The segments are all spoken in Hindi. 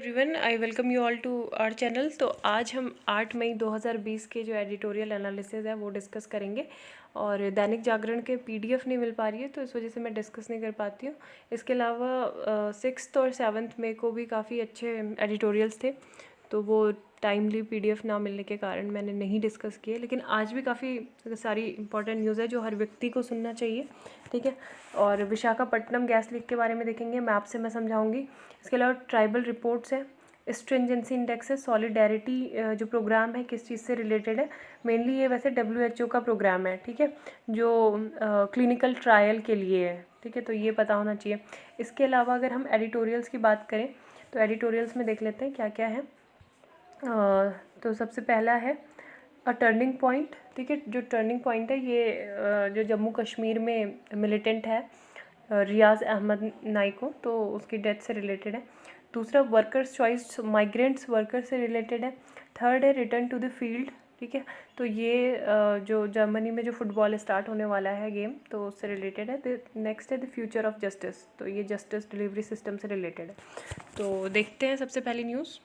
Everyone, I welcome you all to our channel. तो आज हम 8 मई 2020 के जो एडिटोरियल एनालिसिस है वो डिस्कस करेंगे। और दैनिक जागरण के पीडीएफ नहीं मिल पा रही है तो इस वजह से मैं डिस्कस नहीं कर पाती हूँ। इसके अलावा 6th और 7th मई को भी काफ़ी अच्छे एडिटोरियल्स थे, तो वो टाइमली पीडीएफ ना मिलने के कारण मैंने नहीं डिस्कस किए। लेकिन आज भी काफ़ी सारी इंपॉर्टेंट न्यूज़ है जो हर व्यक्ति को सुनना चाहिए, ठीक है। और विशाखापट्टनम गैस लीक के बारे में देखेंगे, मैप से मैं समझाऊंगी। इसके अलावा ट्राइबल रिपोर्ट्स है, स्ट्रिंजेंसी इंडेक्स है, सॉलिडेरिटी जो प्रोग्राम है किस चीज़ से रिलेटेड है। मेनली ये वैसे WHO का प्रोग्राम है, ठीक है, जो क्लिनिकल ट्रायल के लिए है, ठीक है, तो ये पता होना चाहिए। इसके अलावा अगर हम एडिटोरियल्स की बात करें तो एडिटोरियल्स में देख लेते हैं क्या क्या है। तो सबसे पहला है अ टर्निंग पॉइंट, ठीक है। जो टर्निंग पॉइंट है ये जो जम्मू कश्मीर में मिलिटेंट है रियाज अहमद नाइको, तो उसकी डेथ से रिलेटेड है। दूसरा वर्कर्स चॉइस, माइग्रेंट्स वर्कर से रिलेटेड है। थर्ड है रिटर्न टू द फील्ड, ठीक है, तो ये जो जर्मनी में जो फुटबॉल स्टार्ट होने वाला है गेम, तो उससे रिलेटेड है। नेक्स्ट है द फ्यूचर ऑफ जस्टिस, तो ये जस्टिस डिलीवरी सिस्टम से रिलेटेड है। तो देखते हैं सबसे पहली न्यूज़।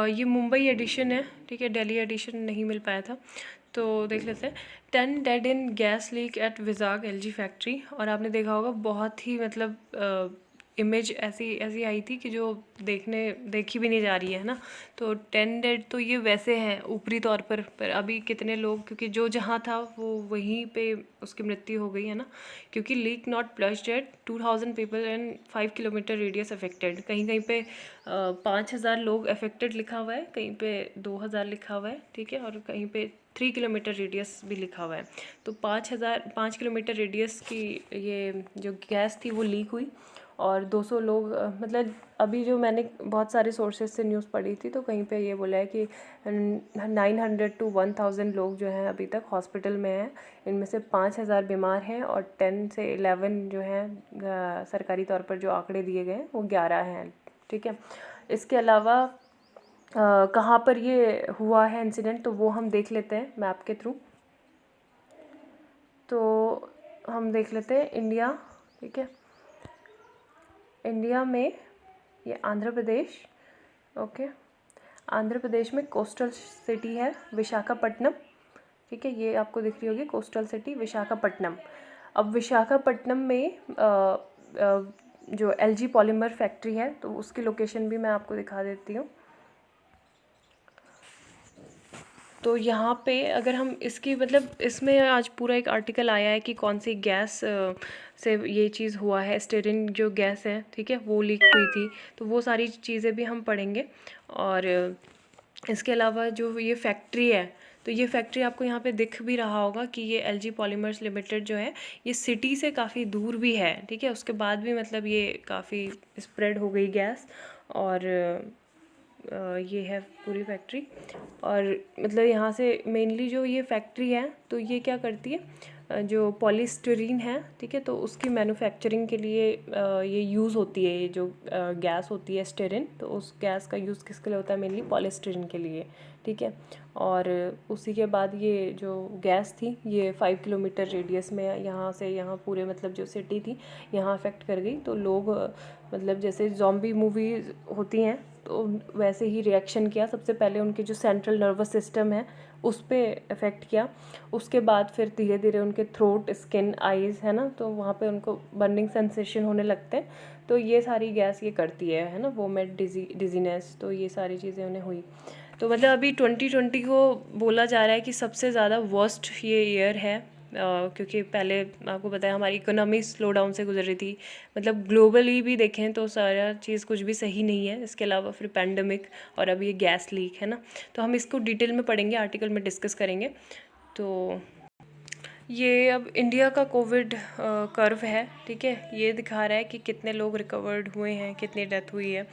ये मुंबई एडिशन है, ठीक है, दिल्ली एडिशन नहीं मिल पाया था, तो देख लेते हैं। 10 dead in gas leak at Vizag LG factory. और आपने देखा होगा बहुत ही मतलब इमेज ऐसी ऐसी आई थी कि जो देखी भी नहीं जा रही है ना। तो 10 डेड तो ये वैसे हैं ऊपरी तौर पर अभी कितने लोग, क्योंकि जो जहाँ था वो वहीं पे उसकी मृत्यु हो गई है ना, क्योंकि leak not plussed at 2000 people and 5 kilometre radius affected. कहीं कहीं पे 5000 लोग अफेक्टेड लिखा हुआ है, कहीं पे 2000 लिखा हुआ है, ठीक है, और कहीं पे 3 किलोमीटर रेडियस भी लिखा हुआ है। तो 5 किलोमीटर रेडियस की ये जो गैस थी वो लीक हुई और 200 लोग मतलब अभी जो मैंने बहुत सारे सोर्सेज से न्यूज़ पढ़ी थी तो कहीं पे ये बोला है कि 900 to 1000 लोग जो हैं अभी तक हॉस्पिटल में हैं। इनमें से 5000 बीमार हैं और 10 से 11 जो हैं सरकारी तौर पर जो आंकड़े दिए गए हैं वो 11 हैं, ठीक है। इसके अलावा कहाँ पर ये हुआ है इंसिडेंट, तो वो हम देख लेते हैं मैप के थ्रू। तो हम देख लेते हैं इंडिया, ठीक है, इंडिया में ये आंध्र प्रदेश, ओके, आंध्र प्रदेश में कोस्टल सिटी है विशाखापट्टनम, ठीक है, ये आपको दिख रही होगी कोस्टल सिटी विशाखापट्टनम। अब विशाखापट्टनम में जो LG पॉलीमर फैक्ट्री है तो उसकी लोकेशन भी मैं आपको दिखा देती हूँ। तो यहाँ पे अगर हम इसकी मतलब इसमें आज पूरा एक आर्टिकल आया है कि कौन सी गैस से ये चीज़ हुआ है, स्टेरिन जो गैस है, ठीक है, वो लीक हुई थी, तो वो सारी चीज़ें भी हम पढ़ेंगे। और इसके अलावा जो ये फैक्ट्री है तो ये फैक्ट्री आपको यहाँ पे दिख भी रहा होगा कि ये LG पॉलीमर्स लिमिटेड जो है ये सिटी से काफ़ी दूर भी है, ठीक है, उसके बाद भी मतलब ये काफ़ी स्प्रेड हो गई गैस। और ये है पूरी फैक्ट्री। और मतलब यहाँ से मेनली जो ये फैक्ट्री है तो ये क्या करती है, जो पॉलीस्टीरीन है, ठीक है, तो उसकी मैन्युफैक्चरिंग के लिए ये यूज़ होती है, ये जो गैस होती है स्टेरिन, तो उस गैस का यूज़ किसके लिए होता है, मेनली पॉलीस्टीरीन के लिए, ठीक है। और उसी के बाद ये जो गैस थी ये 5 किलोमीटर रेडियस में यहाँ से यहाँ पूरे मतलब जो सिटी थी यहाँ अफेक्ट कर गई। तो लोग मतलब जैसे ज़ॉम्बी मूवी होती हैं तो वैसे ही रिएक्शन किया। सबसे पहले उनके जो सेंट्रल नर्वस सिस्टम है उस पर अफेक्ट किया, उसके बाद फिर धीरे धीरे उनके थ्रोट, स्किन, आइज़ है ना, तो वहाँ पे उनको बर्निंग सेंसेशन होने लगते हैं। तो ये सारी गैस ये करती है ना, वोमिट, डिजीनेस, तो ये सारी चीज़ें उन्हें हुई। तो मतलब अभी 2020 को बोला जा रहा है कि सबसे ज़्यादा वर्स्ट ये ईयर है, क्योंकि पहले आपको पता है हमारी इकोनॉमी स्लो डाउन से गुजर रही थी, मतलब ग्लोबली भी देखें तो सारा चीज़ कुछ भी सही नहीं है। इसके अलावा फिर पैंडमिक और अब ये गैस लीक है ना, तो हम इसको डिटेल में पढ़ेंगे, आर्टिकल में डिस्कस करेंगे। तो ये अब इंडिया का कोविड कर्व है, ठीक है, ये दिखा रहा है कि कितने लोग रिकवर्ड हुए हैं, कितनी डेथ हुई है।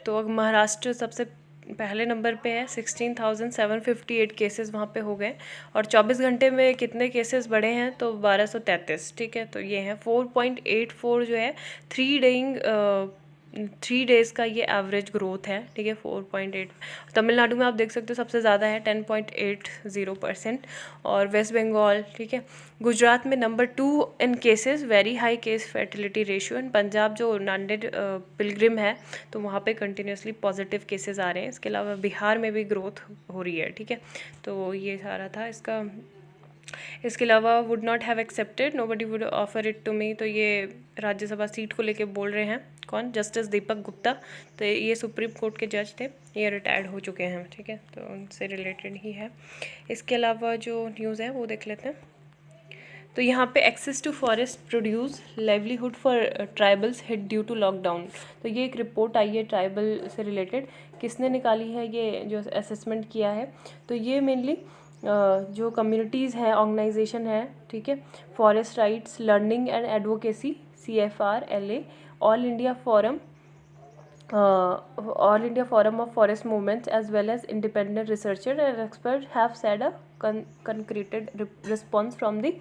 तो अब महाराष्ट्र सबसे पहले नंबर पे है, 16,758 केसेस वहाँ पे हो गए और 24 घंटे में कितने केसेस बढ़े हैं, तो 1233, ठीक है, तो ये है 4.84 जो है 3 डेइंग 3 डेज़ का ये एवरेज ग्रोथ है, ठीक है, 4.8। तमिलनाडु में आप देख सकते हो सबसे ज़्यादा है 10.80%, और वेस्ट बंगाल, ठीक है। गुजरात में number 2 in cases, very high case fertility ratio. And Punjab जो नांदेड़ पिलग्रिम है, तो वहाँ पे कंटिन्यूसली पॉजिटिव केसेस आ रहे हैं। इसके अलावा बिहार में भी ग्रोथ हो रही है, ठीक है। तो ये सारा था इसका। इसके अलावा would not have accepted, nobody would offer it to me, तो ये राज्यसभा सीट को लेके बोल रहे हैं। कौन? जस्टिस दीपक गुप्ता। तो ये सुप्रीम कोर्ट के जज थे, ये रिटायर्ड हो चुके हैं, ठीक है, तो उनसे रिलेटेड ही है। इसके अलावा जो न्यूज़ है वो देख लेते हैं। तो यहाँ पे access to forest produce livelihood for tribals hit due to lockdown. तो ये एक रिपोर्ट आई है ट्राइबल से रिलेटेड। किसने निकाली है ये जो असेसमेंट किया है? तो ये मेनली जो कम्युनिटीज़ हैं, ऑर्गेनाइजेशन है, ठीक है, forest rights learning and advocacy, CFR-LA, all India forum of forest movements, as well as independent researcher and experts have said a concreted response from the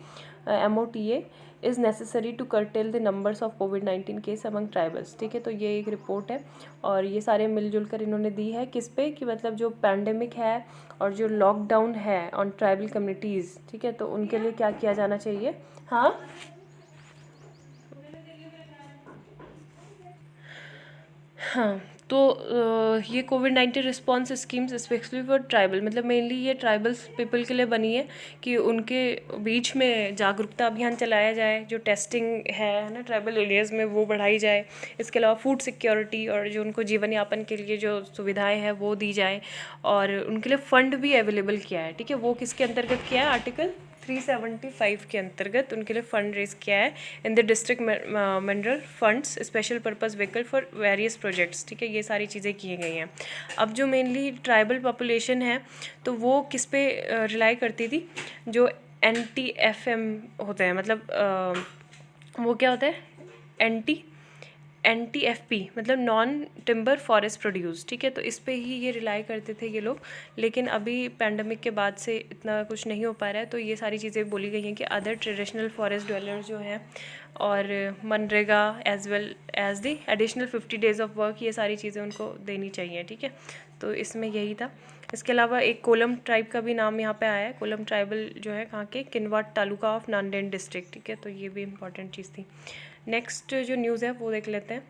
MOTA is necessary to curtail the numbers of COVID-19 case among tribals, ठीक है। तो ये एक रिपोर्ट है और ये सारे मिलजुल कर इन्होंने दी है किस पे, कि मतलब जो पैंडेमिक है और जो लॉकडाउन है ऑन ट्राइबल कम्युनिटीज़, ठीक है, तो उनके लिए क्या किया जाना चाहिए। हाँ, हाँ, तो ये कोविड-19 response schemes specially for tribal, मतलब मेनली ये ट्राइबल्स पीपल के लिए बनी है कि उनके बीच में जागरूकता अभियान चलाया जाए, जो टेस्टिंग है ना ट्राइबल एरियाज़ में, वो बढ़ाई जाए। इसके अलावा फूड सिक्योरिटी और जो उनको जीवन यापन के लिए जो सुविधाएं हैं वो दी जाए, और उनके लिए फ़ंड भी अवेलेबल किया है, ठीक है। वो किसके अंतर्गत किया है? आर्टिकल 375 के अंतर्गत उनके लिए फ़ंड रेज किया है in the district mineral funds special purpose vehicle for various projects, ठीक है। ये सारी चीज़ें की गई हैं। अब जो मेनली ट्राइबल पॉपुलेशन है तो वो किस पे रिलाई करती थी? जो NTFM होता है, मतलब वो क्या होता है? NTFP मतलब नॉन टिम्बर फॉरेस्ट प्रोड्यूस, ठीक है। तो इस पे ही ये रिलाई करते थे ये लोग, लेकिन अभी पैंडमिक के बाद से इतना कुछ नहीं हो पा रहा है, तो ये सारी चीज़ें बोली गई हैं कि अदर ट्रेडिशनल फॉरेस्ट ड्वेलर्स जो हैं और MNREGA as well as the additional 50 days of work, ये सारी चीज़ें उनको देनी चाहिए, ठीक है। तो इसमें यही था। इसके अलावा एक कोलम ट्राइब का भी नाम यहाँ पे आया है। कोलम ट्राइबल जो है कहाँ के? किनवाट तालुका ऑफ नांदेड़ डिस्ट्रिक्ट, ठीक है। तो ये भी इंपॉर्टेंट चीज़ थी। नेक्स्ट जो न्यूज़ है वो देख लेते हैं।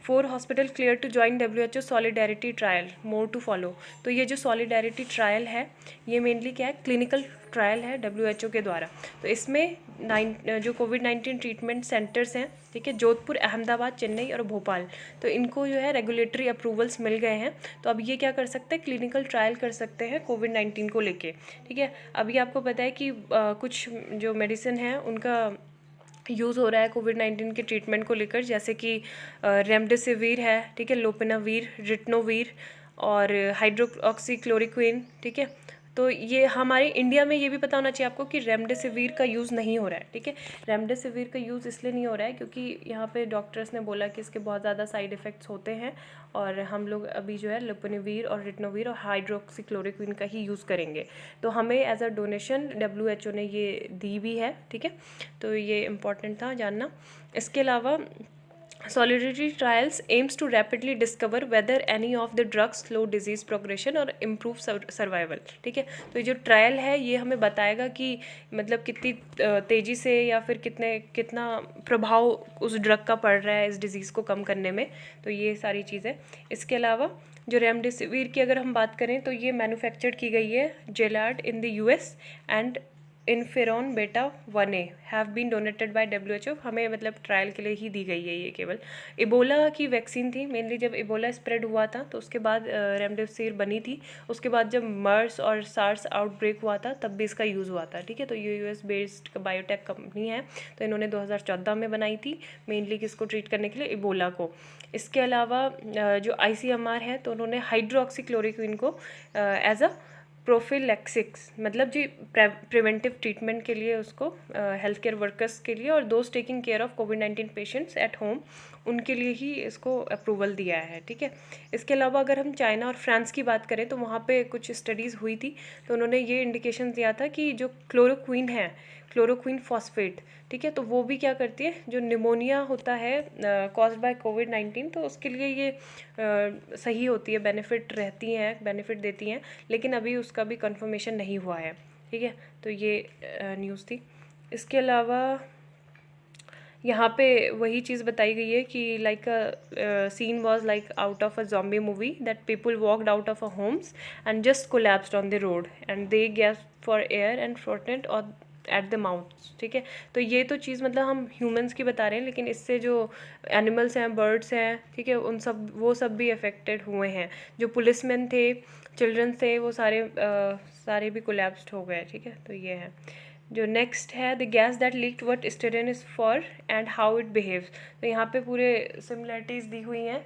4 hospital clear to join WHO solidarity trial, more to follow. तो ये जो सॉलिडेरिटी ट्रायल है ये मेनली क्या है? क्लिनिकल ट्रायल है WHO के द्वारा। तो इसमें जो कोविड-19 ट्रीटमेंट सेंटर्स हैं, ठीक है, जोधपुर, अहमदाबाद, चेन्नई और भोपाल, तो इनको जो है रेगुलेटरी अप्रूवल्स मिल गए हैं। तो अब ये क्या कर सकते हैं? क्लिनिकल ट्रायल कर सकते हैं कोविड-19 को लेके, ठीक है। अभी आपको पता है कि कुछ जो मेडिसिन है उनका यूज़ हो रहा है कोविड-19 के ट्रीटमेंट को लेकर, जैसे कि रेमडेसिविर है, ठीक है, लोपिनावीर, रिटनोवीर और हाइड्रोक्सीक्लोरोक्विन, ठीक है। तो ये हमारे इंडिया में ये भी पता होना चाहिए आपको कि रेमडेसिविर का यूज़ नहीं हो रहा है, ठीक है। रेमडेसिविर का यूज़ इसलिए नहीं हो रहा है क्योंकि यहाँ पे डॉक्टर्स ने बोला कि इसके बहुत ज़्यादा साइड इफ़ेक्ट्स होते हैं, और हम लोग अभी जो है लोपिनावीर और रिटनोवीर और हाइड्रोक्सीक्लोरोक्विन का ही यूज़ करेंगे। तो हमें एज अ डोनेशन WHO ने ये दी भी है, ठीक है। तो ये इम्पॉर्टेंट था जानना। इसके अलावा solidarity trials aims to rapidly discover whether any of the drugs slow disease progression और इम्प्रूव सर्वाइवल, ठीक है। तो ये जो ट्रायल है ये हमें बताएगा कि मतलब कितनी तेज़ी से या फिर कितना प्रभाव उस ड्रग का पड़ रहा है इस डिज़ीज़ को कम करने में। तो ये सारी चीज़ें। इसके अलावा जो रेमडेसिविर की अगर हम बात करें तो ये मैन्युफैक्चर्ड की गई है Gilead in the US and interferon beta 1A have been donated by WHO। हमें मतलब ट्रायल के लिए ही दी गई है ये केवल। इबोला की वैक्सीन थी मेनली, जब इबोला स्प्रेड हुआ था तो उसके बाद रेमडेसिविर बनी थी। उसके बाद जब मर्स और सार्स आउटब्रेक हुआ था तब भी इसका यूज़ हुआ था, ठीक है। तो ये US बेस्ड बायोटेक कंपनी है, तो इन्होंने 2014 में बनाई थी मेनली किसको ट्रीट करने के लिए? इबोला को। इसके अलावा जो ICMR है तो उन्होंने हाइड्रोक्सीक्लोरोक्विन को एज अ प्रोफिलैक्सिस मतलब जी प्रिवेंटिव ट्रीटमेंट के लिए उसको हेल्थ केयर वर्कर्स के लिए और those taking care of covid patients at home उनके लिए ही इसको अप्रूवल दिया है, ठीक है। इसके अलावा अगर हम चाइना और फ्रांस की बात करें तो वहाँ पे कुछ स्टडीज़ हुई थी, तो उन्होंने ये इंडिकेशन दिया था कि जो क्लोरोक्विन है, क्लोरोक्विन फॉस्फेट, ठीक है, तो वो भी क्या करती है, जो निमोनिया होता है कॉज्ड बाय कोविड-19, तो उसके लिए ये सही होती है, बेनिफिट रहती हैं, बेनिफिट देती हैं, लेकिन अभी उसका भी कंफर्मेशन नहीं हुआ है, ठीक है। तो ये न्यूज़ थी। इसके अलावा यहाँ पे वही चीज़ बताई गई है कि like scene was like out of a zombie movie that people walked out of a homes and just collapsed on the road and they gasped for air and फ्रोटेंट और एट द माउथ, ठीक है। तो ये तो चीज़ मतलब हम ह्यूमंस की बता रहे हैं, लेकिन इससे जो एनिमल्स हैं, बर्ड्स हैं, ठीक है, उन सब वो सब भी अफेक्टेड हुए हैं। जो पुलिसमैन थे, चिल्ड्रन थे, वो सारे भी कोलैप्स्ड हो गए, ठीक है। तो ये है। जो नेक्स्ट है, the gas that leaked what styrene is for and how it behaves. तो यहाँ पे पूरे सिमिलरिटीज़ दी हुई हैं।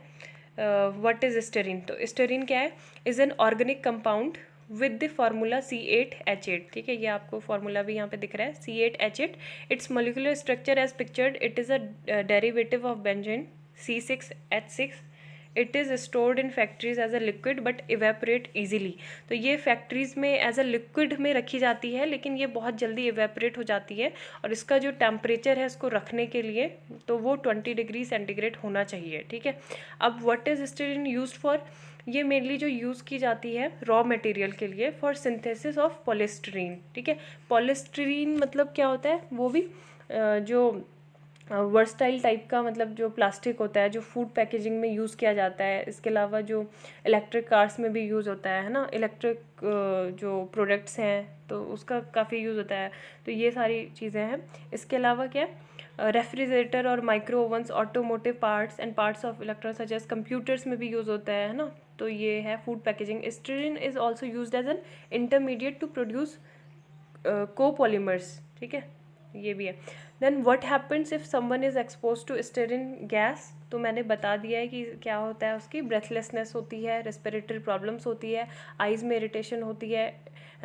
What is styrene? तो स्टेरिन क्या है? Is an organic compound with the formula C8H8, ठीक है। ये आपको फार्मूला भी यहाँ पे दिख रहा है, C8H8। Its molecular structure as pictured, it is a derivative of benzene C6H6। It is stored in factories as a liquid but evaporate easily. तो ये फैक्ट्रीज में एज अ लिक्विड में रखी जाती है, लेकिन ये बहुत जल्दी इवेपोरेट हो जाती है, और इसका जो टेम्परेचर है इसको रखने के लिए, तो वो 20 डिग्री सेंटीग्रेड होना चाहिए, ठीक है। अब what is styrene used for? ये मेनली जो यूज़ की जाती है रॉ मटेरियल के लिए फॉर सिंथेसिस ऑफ पॉलिस्टरीन, ठीक है। पॉलिस्टरीन मतलब क्या होता है? वो भी जो वर्सटाइल टाइप का, मतलब जो प्लास्टिक होता है, जो फूड पैकेजिंग में यूज़ किया जाता है। इसके अलावा जो इलेक्ट्रिक कार्स में भी यूज़ होता है ना, इलेक्ट्रिक जो प्रोडक्ट्स हैं तो उसका काफ़ी यूज़ होता है। तो ये सारी चीज़ें हैं। इसके अलावा क्या है, रेफ्रिजरेटर और micro ovens, automotive parts and parts of electronics such as computers में भी यूज़ होता है ना। तो ये है food packaging. Styrene is also used as an intermediate to produce copolymers, ठीक है, ये भी है। Then what happens if someone is expose to styrene gas? तो मैंने बता दिया है कि क्या होता है, उसकी ब्रेथलेसनेस होती है, रेस्पिरेटरी प्रॉब्लम्स होती है, आइज़ में इरिटेशन होती है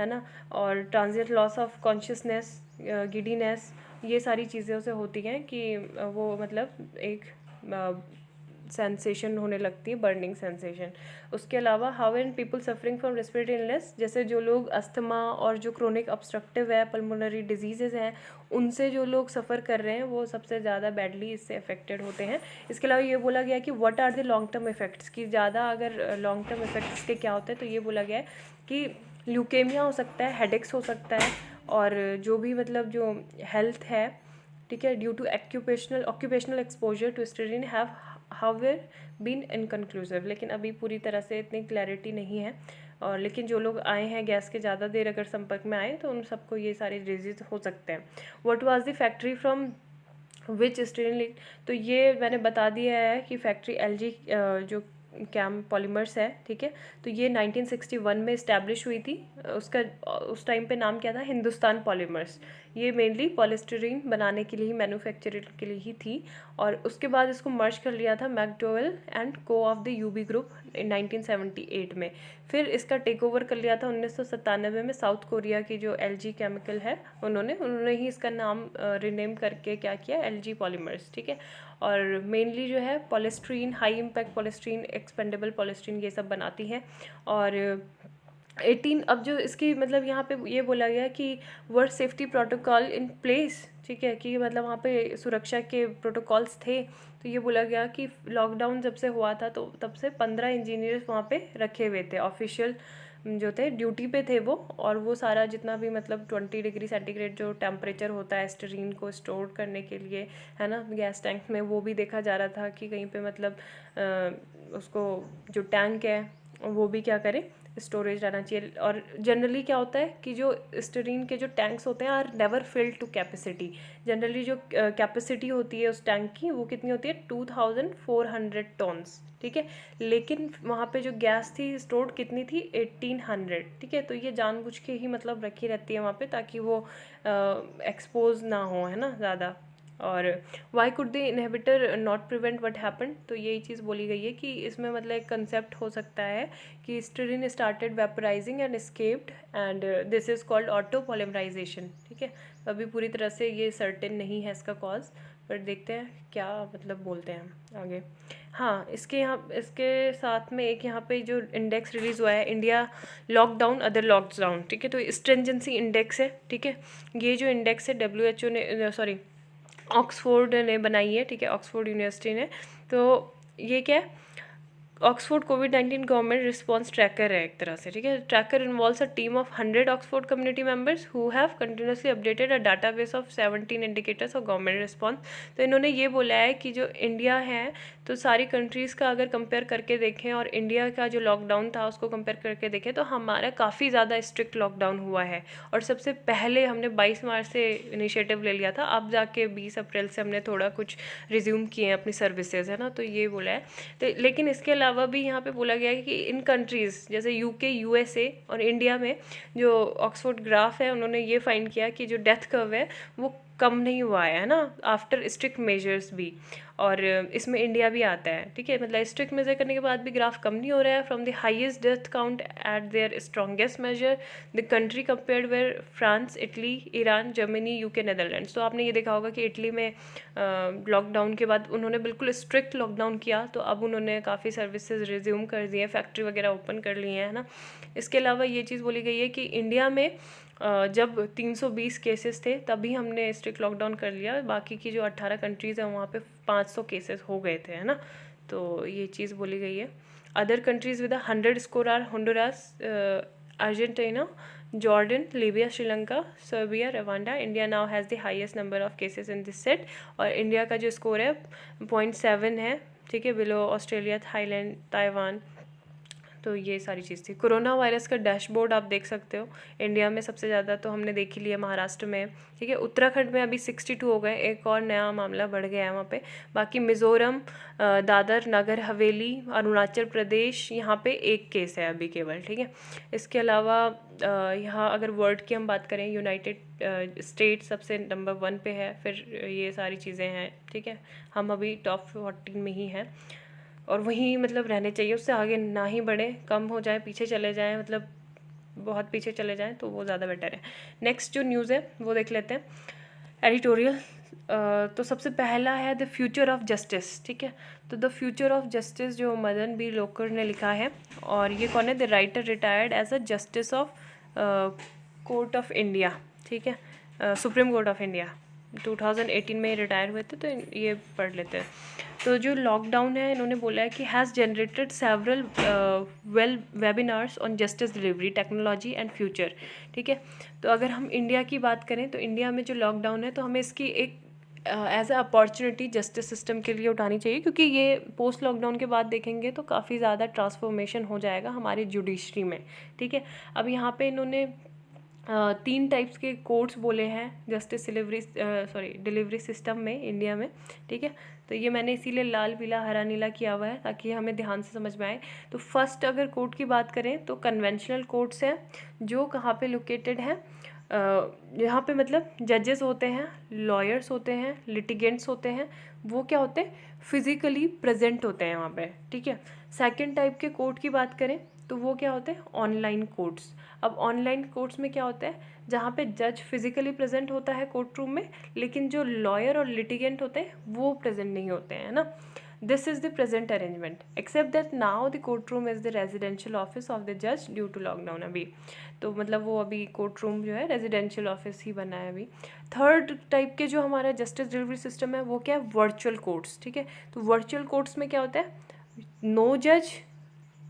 ना, और transient loss of consciousness, giddiness, ये सारी चीज़ें उसे होती हैं कि वो मतलब एक सेंसेशन होने लगती है, बर्निंग सेंसेशन। उसके अलावा how an people suffering from respiratory illness, जैसे जो लोग अस्थमा और जो क्रोनिक ऑब्स्ट्रक्टिव है, पल्मोनरी डिजीजेज हैं, उनसे जो लोग सफ़र कर रहे हैं वो सबसे ज़्यादा बैडली इससे अफेक्टेड होते हैं। इसके अलावा ये बोला गया कि what are the long term effects, की ज़्यादा अगर लॉन्ग टर्म इफेक्ट्स के क्या होते हैं, तो ये बोला गया है कि ल्यूकेमिया हो सकता है, हेडेक्स हो सकता है, और जो भी मतलब जो हेल्थ है, ठीक है, due to occupational exposure to styrene have however been inconclusive. लेकिन अभी पूरी तरह से इतनी क्लैरिटी नहीं है, और लेकिन जो लोग आए हैं गैस के ज़्यादा देर अगर संपर्क में आए तो उन सबको ये सारे डिजीज हो सकते हैं। What was the factory from which styrene leak? तो ये मैंने बता दिया है कि फैक्ट्री LG जो कैम पॉलीमर्स है, ठीक है। तो ये 1961 में इस्टेब्लिश हुई थी। उसका उस टाइम पे नाम क्या था? हिंदुस्तान पॉलीमर्स। ये मेनली पॉलिस्टरीन बनाने के लिए ही, मैन्युफैक्चरिंग के लिए ही थी, और उसके बाद इसको मर्ज कर लिया था McDowell and co of the UB group in 1978 में। फिर इसका टेक ओवर कर लिया था 1997 में साउथ कोरिया की जो LG केमिकल है, उन्होंने ही इसका नाम रिनेम करके क्या किया, LG पॉलीमर्स, ठीक है। और मेनली जो है polystyrene, high impact polystyrene, expandable polystyrene, ये सब बनाती है। और 18, अब जो इसकी मतलब यहाँ पे ये बोला गया कि word safety protocol in place, ठीक है, कि मतलब वहाँ पे सुरक्षा के प्रोटोकॉल्स थे। तो ये बोला गया कि लॉकडाउन जब से हुआ था तो तब से 15 इंजीनियर्स वहाँ पे रखे हुए थे, ऑफिशियल जो थे ड्यूटी पे थे वो, और वो सारा जितना भी मतलब 20 डिग्री सेंटीग्रेड जो टेम्परेचर होता है स्टीरीन को स्टोर करने के लिए, है ना, गैस टैंक में, वो भी देखा जा रहा था कि कहीं पे मतलब उसको जो टैंक है वो भी क्या करे, स्टोरेज रहना चाहिए। और जनरली क्या होता है कि जो स्टीरीन के जो टैंक्स होते हैं are never filled to capacity. Generally जो कैपेसिटी होती है उस टैंक की वो कितनी होती है, 2400 टन्स, ठीक है। लेकिन वहाँ पे जो गैस थी स्टोर्ड कितनी थी, 1800, ठीक है। तो ये जानबूझ के ही मतलब रखी रहती है वहाँ पे ताकि वो एक्सपोज ना हो, है ना, ज़्यादा। और Y could the inhibitor not prevent what happened? तो यही चीज़ बोली गई है कि इसमें मतलब एक कंसेप्ट हो सकता है कि styrene started vaporising and escaped and this is called auto polymerisation, ठीक है। अभी पूरी तरह से ये सर्टेन नहीं है इसका कॉज, पर देखते हैं क्या मतलब बोलते हैं आगे। हाँ, इसके साथ में एक यहाँ पे जो इंडेक्स रिलीज़ हुआ है, इंडिया लॉकडाउन अदर लॉकडाउन, ठीक है। तो स्ट्रिंजेंसी इंडेक्स है, ठीक है। ये जो इंडेक्स है WHO ने, सॉरी, ऑक्सफोर्ड ने बनाई है, ठीक है, ऑक्सफोर्ड यूनिवर्सिटी ने। तो ये क्या है, ऑक्सफोर्ड कोविड-19 गवर्नमेंट रिस्पॉन्स ट्रैकर है एक तरह से, ठीक है। Tracker involves a team of 100 Oxford community members who have continuously updated a database of 17 indicators of government response. तो इन्होंने ये बोला है कि जो इंडिया है, तो सारी कंट्रीज़ का अगर कंपेयर करके देखें और इंडिया का जो लॉकडाउन था उसको कंपेयर करके देखें, तो हमारा काफ़ी ज़्यादा स्ट्रिक्ट लॉकडाउन हुआ है। और सबसे पहले हमने 22 मार्च से इनिशिएटिव ले लिया था, अब जाके 20 अप्रैल से हमने थोड़ा कुछ रिज्यूम किए हैं अपनी सर्विसेज, है ना। तो ये बोला है। तो लेकिन इसके अलावा भी यहाँ पे बोला गया है कि इन कंट्रीज़ जैसे UK, USA और इंडिया में जो ऑक्सफोर्ड ग्राफ है, उन्होंने ये फाइंड किया कि जो डेथ कर्व है वो कम नहीं हुआ है ना, आफ्टर स्ट्रिक्ट मेजर्स भी। और इसमें इंडिया भी आता है, ठीक है। मतलब स्ट्रिक्ट मेजर करने के बाद भी ग्राफ कम नहीं हो रहा है। From the highest death count at their strongest major the country compared where France, Italy, Iran, Germany, UK, Netherlands. तो आपने ये देखा होगा कि इटली में लॉकडाउन के बाद उन्होंने बिल्कुल स्ट्रिक्ट लॉकडाउन किया, तो अब उन्होंने काफ़ी सर्विसेज रिज्यूम कर दिए, फैक्ट्री वगैरह ओपन कर ली हैं, है ना। इसके अलावा ये चीज़ बोली गई है कि इंडिया में जब 320 केसेस थे तभी हमने स्ट्रिक्ट लॉकडाउन कर लिया, बाकी की जो 18 कंट्रीज़ हैं वहाँ पे 500 केसेस हो गए थे, है ना। तो ये चीज़ बोली गई है। Other countries with 100 score are Honduras, Argentina, Jordan, Libya, Sri Lanka, Serbia, Rwanda. India now has the highest number of cases in this set, और इंडिया का जो स्कोर है 0.7 है, ठीक है, बिलो ऑस्ट्रेलिया, थाईलैंड, ताइवान। तो ये सारी चीज़ थी। कोरोना वायरस का डैशबोर्ड आप देख सकते हो। इंडिया में सबसे ज़्यादा तो हमने देख ही लिया महाराष्ट्र में, ठीक है। उत्तराखंड में अभी 62 हो गए, एक और नया मामला बढ़ गया है वहाँ पे। बाकी मिज़ोरम, दादर नगर हवेली, अरुणाचल प्रदेश, यहाँ पे एक केस है अभी केवल, ठीक है। इसके अलावा यहाँ अगर वर्ल्ड की हम बात करें, यूनाइटेड स्टेट्स सबसे नंबर 1 पे है, फिर ये सारी चीज़ें हैं, ठीक है। हम अभी टॉप 14 में ही हैं, और वहीं मतलब रहने चाहिए, उससे आगे ना ही बढ़े, कम हो जाए, पीछे चले जाएं, मतलब बहुत पीछे चले जाएं तो वो ज़्यादा बेटर है। नेक्स्ट जो न्यूज़ है वो देख लेते हैं, एडिटोरियल। तो सबसे पहला है द फ्यूचर ऑफ जस्टिस, ठीक है। तो द फ्यूचर ऑफ जस्टिस जो मदन बी लोकुर ने लिखा है, और ये कौन है, the writer retired as a justice of court of India, ठीक है, सुप्रीम कोर्ट ऑफ इंडिया। 2018 में रिटायर हुए थे, तो ये पढ़ लेते हैं। तो जो लॉकडाउन है, इन्होंने बोला है कि has generated several webinars on justice delivery, technology and future, ठीक है। तो अगर हम इंडिया की बात करें, तो इंडिया में जो लॉकडाउन है, तो हमें इसकी एक as a opportunity justice system के लिए उठानी चाहिए, क्योंकि ये पोस्ट लॉकडाउन के बाद देखेंगे तो काफ़ी ज़्यादा ट्रांसफॉर्मेशन हो जाएगा हमारी जुडिशरी में, ठीक है। अब यहाँ पे इन्होंने 3 टाइप्स के कोर्ट्स बोले हैं जस्टिस डिलीवरी सिस्टम में इंडिया में, ठीक है। तो ये मैंने इसीलिए लाल, पीला, हरा, नीला किया हुआ है ताकि हमें ध्यान से समझ में आए। तो फर्स्ट अगर कोर्ट की बात करें तो कन्वेंशनल कोर्ट्स हैं, जो कहाँ पे लोकेटेड हैं, यहाँ पे मतलब जजेस होते हैं, लॉयर्स होते हैं, लिटिगेंट्स होते हैं, वो क्या होते हैं, फिजिकली प्रेजेंट होते हैं वहाँ पे, ठीक है। सेकंड टाइप के कोर्ट की बात करें तो वो क्या होते हैं, ऑनलाइन कोर्ट्स। अब ऑनलाइन कोर्ट्स में क्या होता है, जहाँ पे जज फिजिकली प्रेजेंट होता है कोर्ट रूम में, लेकिन जो लॉयर और लिटिगेंट होते हैं वो प्रेजेंट नहीं होते हैं, ना। This is the present arrangement, except that now the court room is the residential office of the जज ड्यू टू लॉकडाउन। अभी तो मतलब वो अभी कोर्ट रूम जो है रेजिडेंशियल ऑफिस ही बना है अभी। थर्ड टाइप के जो हमारा जस्टिस डिलीवरी सिस्टम है वो क्या है, वर्चुअल कोर्ट्स, ठीक है। तो वर्चुअल कोर्ट्स में क्या होता है, नो जज,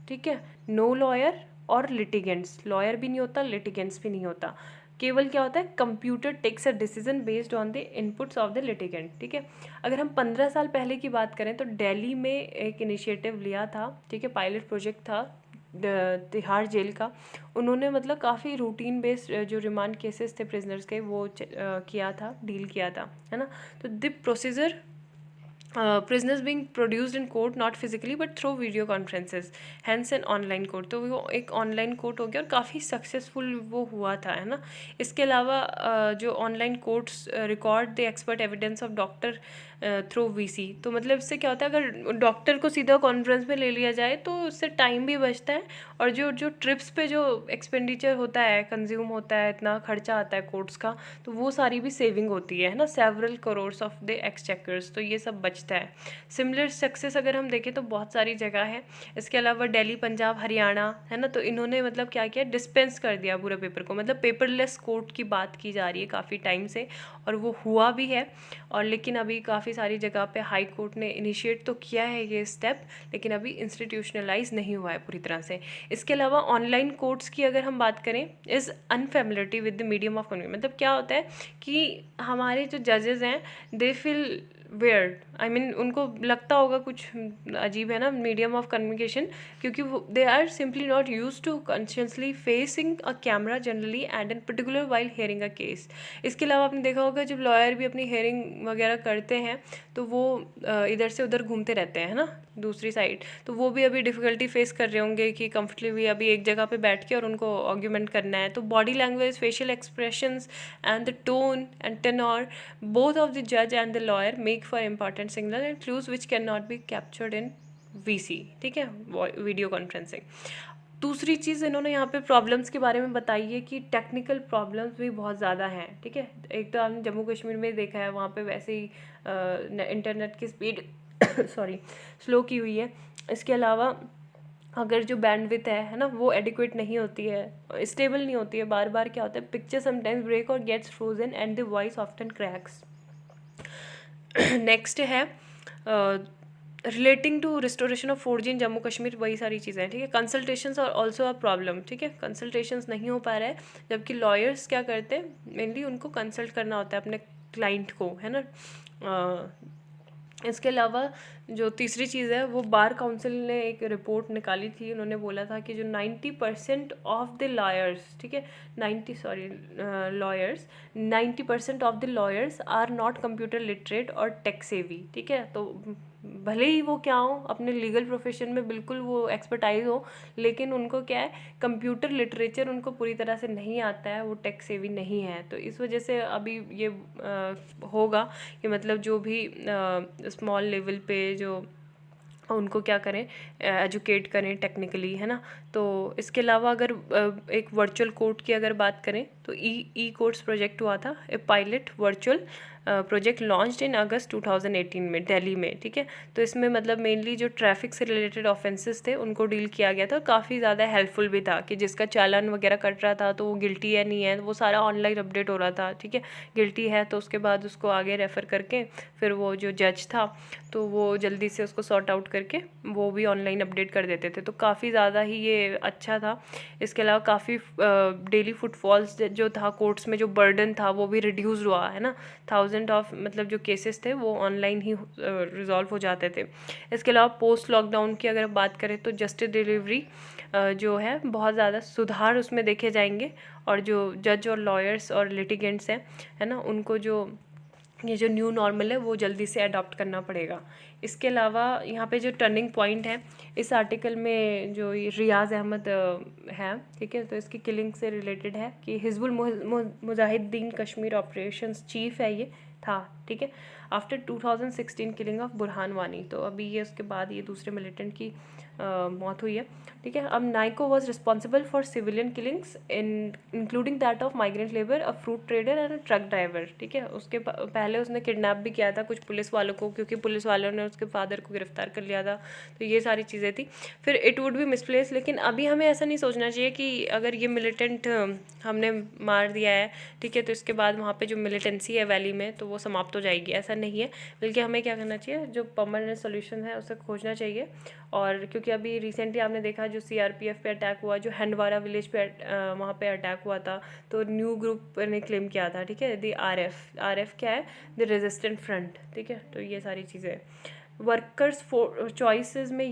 ठीक है, नो लॉयर और लिटिगेंट्स, लॉयर भी नहीं होता, लिटिगेंट्स भी नहीं होता, केवल क्या होता है, computer takes a decision based on the inputs of the litigant, ठीक है। अगर हम 15 साल पहले की बात करें तो दिल्ली में एक इनिशिएटिव लिया था, ठीक है, पायलट प्रोजेक्ट था तिहाड़ जेल का। उन्होंने मतलब काफ़ी रूटीन बेस्ड जो रिमांड केसेस थे प्रिजनर्स के वो किया था, डील किया था, है ना। तो the procedure prisoners being produced in court not physically but through video conferences, hence an online court। तो वो एक ऑनलाइन कोर्ट हो गया और काफ़ी सक्सेसफुल वो हुआ था, है ना। इसके अलावा जो online courts record the expert evidence of doctor through VC. तो मतलब इससे क्या होता है, अगर डॉक्टर को सीधा कॉन्फ्रेंस में ले लिया जाए तो उससे टाइम भी बचता है, और जो जो ट्रिप्स पे जो एक्सपेंडिचर होता है, कंज्यूम होता है, इतना खर्चा आता है कोर्ट्स का, तो वो सारी भी सेविंग होती है ना, सेवरल करोर्स ऑफ द एक्सचेकर्स, तो ये सब बचता है। सिमिलर सक्सेस अगर हम देखें तो बहुत सारी जगह है। इसके अलावा दिल्ली, पंजाब, हरियाणा, है ना, तो इन्होंने मतलब क्या किया, डिस्पेंस कर दिया पूरे पेपर को, मतलब पेपरलेस कोर्ट की बात की जा रही है काफ़ी टाइम से, और वो हुआ भी है। और लेकिन अभी काफ़ी सारी जगह पे हाई कोर्ट ने इनिशिएट तो किया है ये स्टेप, लेकिन अभी इंस्टीट्यूशनलाइज नहीं हुआ है पूरी तरह से। इसके अलावा ऑनलाइन कोर्ट्स की अगर हम बात करें, is unfamiliarity with the medium of communication. मतलब क्या होता है कि हमारे जो जजेस हैं, they feel weird, I mean उनको लगता होगा कुछ अजीब है ना मीडियम ऑफ कम्युनिकेशन, क्योंकि they are simply not use to consciously facing a camera generally and in particular while hearing a case. इसके अलावा आपने देखा होगा जब लॉयर भी अपनी हेयरिंग वगैरह करते हैं तो वो इधर से उधर घूमते रहते हैं ना, दूसरी साइड, तो वो भी अभी डिफ़िकल्टी फेस कर रहे होंगे कि कंफर्टेबली अभी एक जगह पे बैठ के और उनको आर्ग्यूमेंट करना है। तो body language, facial expressions and the tone and tenor both of the judge and the lawyer make for important signal and clues which cannot be captured in VC, ठीक है, वीडियो कॉन्फ्रेंसिंग। दूसरी चीज़ इन्होंने यहाँ पे प्रॉब्लम्स के बारे में बताई है कि टेक्निकल प्रॉब्लम्स भी बहुत ज़्यादा हैं, ठीक है। एक तो आपने जम्मू कश्मीर में देखा है, वहाँ पे वैसे ही इंटरनेट की स्पीड सॉरी स्लो की हुई है। इसके अलावा अगर जो बैंडविथ है ना, वो एडिक्वेट नहीं होती है, स्टेबल नहीं होती है, बार बार क्या होता है, पिक्चर समटाइम्स ब्रेक और gets frozen and the voice often cracks. Next है relating to restoration of 4G in Jammu Kashmir, वही सारी चीज़ें हैं, ठीक है। कंसल्टेशंस और ऑल्सो अ प्रॉब्लम, ठीक है, कंसल्टेशंस नहीं हो पा रहा है, जबकि लॉयर्स क्या करते हैं, मेनली उनको कंसल्ट करना होता है अपने क्लाइंट को, है ना। इसके अलावा जो तीसरी चीज़ है, वो बार काउंसिल ने एक रिपोर्ट निकाली थी, उन्होंने बोला था कि जो 90% ऑफ द लॉयर्स, ठीक है, 90% of the lawyers are not computer literate और टेक सेवी, ठीक है। तो भले ही वो क्या हो, अपने लीगल प्रोफेशन में बिल्कुल वो एक्सपर्टाइज हो, लेकिन उनको क्या है, कंप्यूटर लिटरेचर उनको पूरी तरह से नहीं आता है, वो टेक सेवी नहीं है। तो इस वजह से अभी ये होगा कि मतलब जो भी स्मॉल लेवल पे जो उनको क्या करें, एजुकेट करें टेक्निकली, है ना। तो इसके अलावा अगर एक वर्चुअल कोर्ट की अगर बात करें तो ई कोर्ट्स प्रोजेक्ट हुआ था, a pilot virtual project launched in August 2018 में दिल्ली में, ठीक है। तो इसमें मतलब मेनली जो ट्रैफिक से रिलेटेड ऑफेंसेस थे उनको डील किया गया था, और काफ़ी ज़्यादा हेल्पफुल भी था कि जिसका चालान वगैरह कट रहा था तो वो गिल्टी है नहीं है, वो सारा ऑनलाइन अपडेट हो रहा था, ठीक है। गिल्टी है तो उसके बाद उसको आगे रेफ़र करके फिर वो जो जज था तो वो जल्दी से उसको सॉर्ट आउट करके वो भी ऑनलाइन अपडेट कर देते थे, तो काफ़ी ज़्यादा ही ये अच्छा था। इसके अलावा काफ़ी डेली फुटफॉल्स जो था कोर्ट्स में, जो बर्डन था वो भी रिड्यूस हुआ, है ना। थाउजेंड ऑफ मतलब जो केसेस थे वो ऑनलाइन ही रिजॉल्व हो जाते थे। इसके अलावा पोस्ट लॉकडाउन की अगर बात करें तो जस्टिस डिलीवरी जो है बहुत ज़्यादा सुधार उसमें देखे जाएंगे, और जो जज और लॉयर्स और लिटिगेंट्स हैं, है ना, उनको जो ये जो न्यू नॉर्मल है वो जल्दी से अडॉप्ट करना पड़ेगा। इसके अलावा यहाँ पे जो टर्निंग पॉइंट है इस आर्टिकल में, जो ये रियाज़ अहमद है, ठीक है, तो इसकी किलिंग से रिलेटेड है कि हिजबुल मुजाहिदीन कश्मीर ऑपरेशंस चीफ है ये था, ठीक है, after 2016 killing of Burhan Wani. तो अभी ये उसके बाद ये दूसरे मिलिटेंट की मौत हुई है, ठीक है। अब Naikoo was responsible for civilian killings including that of migrant labour, a fruit trader and a truck driver, ठीक है। उसके पहले उसने किडनैप भी किया था कुछ पुलिस वालों को, क्योंकि पुलिस वालों ने उसके फादर को गिरफ्तार कर लिया था, तो ये सारी चीज़ें थी। फिर इट वुड बी मिसप्लेस, लेकिन अभी हमें ऐसा नहीं सोचना चाहिए कि अगर ये मिलिटेंट हमने मार दिया है, ठीक है, तो इसके बाद वहाँ पे जो मिलिटेंसी है वैली में तो वो समाप्त हो जाएगी, ऐसा नहीं है। बल्कि हमें क्या करना चाहिए, जो परमानेंट सोल्यूशन है उसे खोजना चाहिए। और क्योंकि अभी रिसेंटली आपने देखा जो CRPF पे अटैक हुआ, जो हंडवारा विलेज पे वहाँ पे अटैक हुआ था, तो न्यू ग्रुप ने क्लेम किया था, ठीक है, द RF क्या है, द रेजिस्टेंट फ्रंट, ठीक है। तो ये सारी चीज़ें वर्कर्स चॉइसेस में